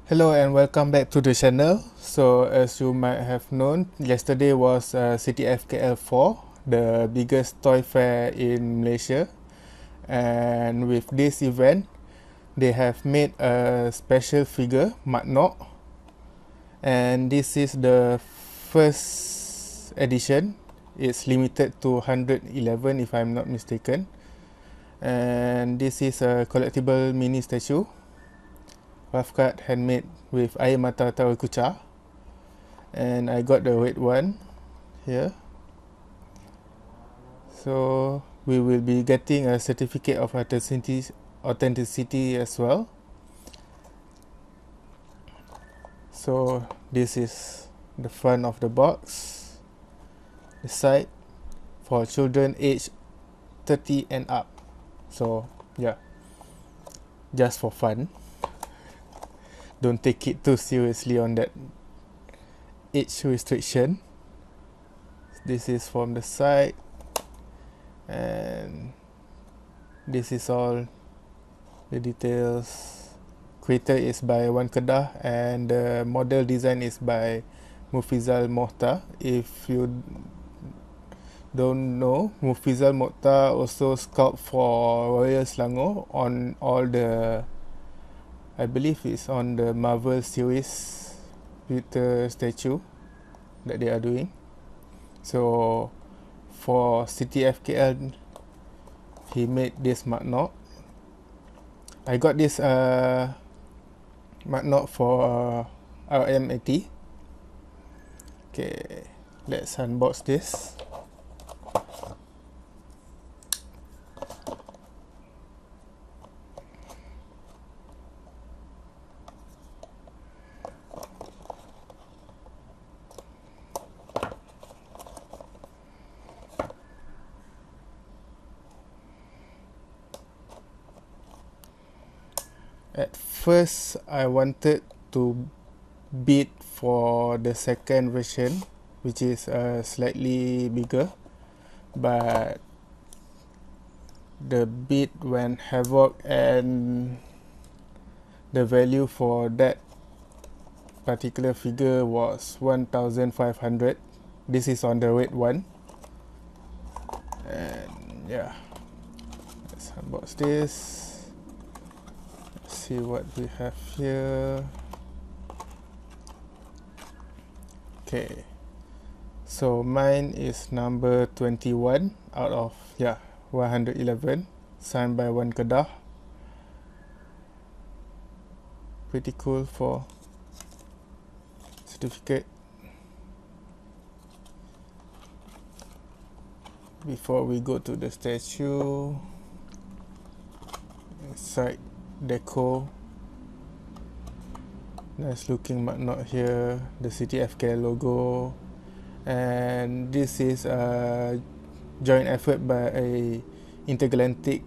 Hello and welcome back to the channel. So as you might have known, yesterday was CTF 4, the biggest toy fair in Malaysia. And with this event, they have made a special figure, MATNOQ. And this is the first edition. It's limited to 111 if I'm not mistaken. And this is a collectible mini statue. Rough cut handmade with air mata kucha, and I got the red one here. So we will be getting a certificate of authenticity as well. So this is the front of the box, the side for children aged 30 and up. So yeah, just for fun. Don't take it too seriously on that age restriction. This is from the side, and this is all the details. Creator is by Wan Kedah, and the model design is by Mufizal Mohtar. If you don't know, Mufizal Mohtar also sculpt for Royal Selangor on all the, I believe it's on the Marvel series with the statue that they are doing. So for CTF he made this MATNOQ. I got this MATNOQ for RMAT. Okay, let's unbox this. At first, I wanted to bid for the second version, which is slightly bigger, but the bid went havoc, and the value for that particular figure was 1,500. This is on the red one, and yeah, let's unbox this. See what we have here. Okay, so mine is number 21 out of 111, signed by Wan Kedah. Pretty cool for certificate. Before we go to the statue, inside deco, nice looking MATNOQ here, the CTF logo, and this is a joint effort by a intergalactic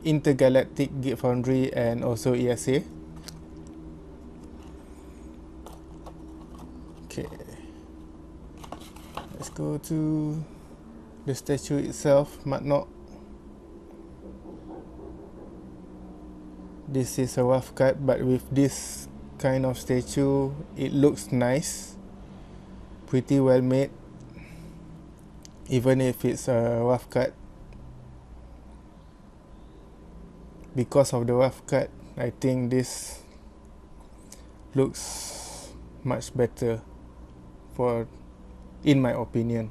Geek Foundry and also ESA. Okay, let's go to the statue itself, MATNOQ. This is a rough cut, but with this kind of statue, it looks nice, pretty well made, even if it's a rough cut. Because of the rough cut, I think this looks much better, in my opinion.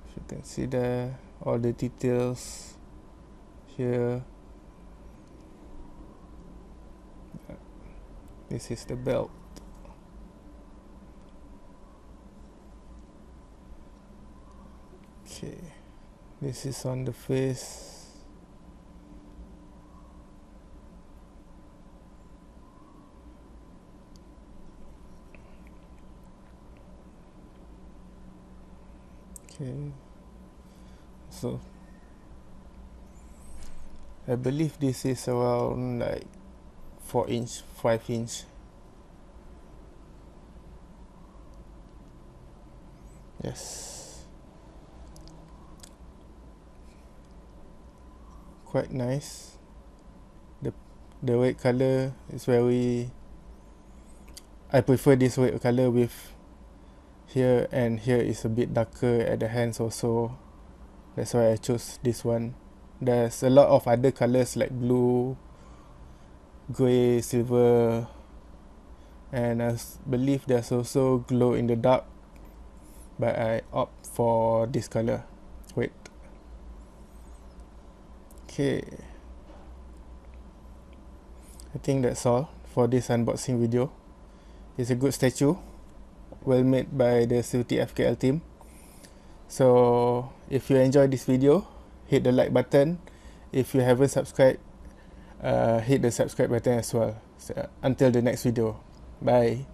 If you can see there, all the details here. This is the belt. Okay, this is on the face. Okay, so I believe this is around like 4-inch, 5-inch. Yes, quite nice. The red color is very I prefer this red color with here, and here is a bit darker at the hands also. That's why I chose this one. There's a lot of other colors like blue, grey, silver, and I believe there's also glow in the dark, but I opt for this color. Wait. Okay. I think that's all for this unboxing video. It's a good statue, well made by the CTFKL team. So if you enjoyed this video, hit the like button. If you haven't subscribed, hit the subscribe button as well. So, until the next video. Bye.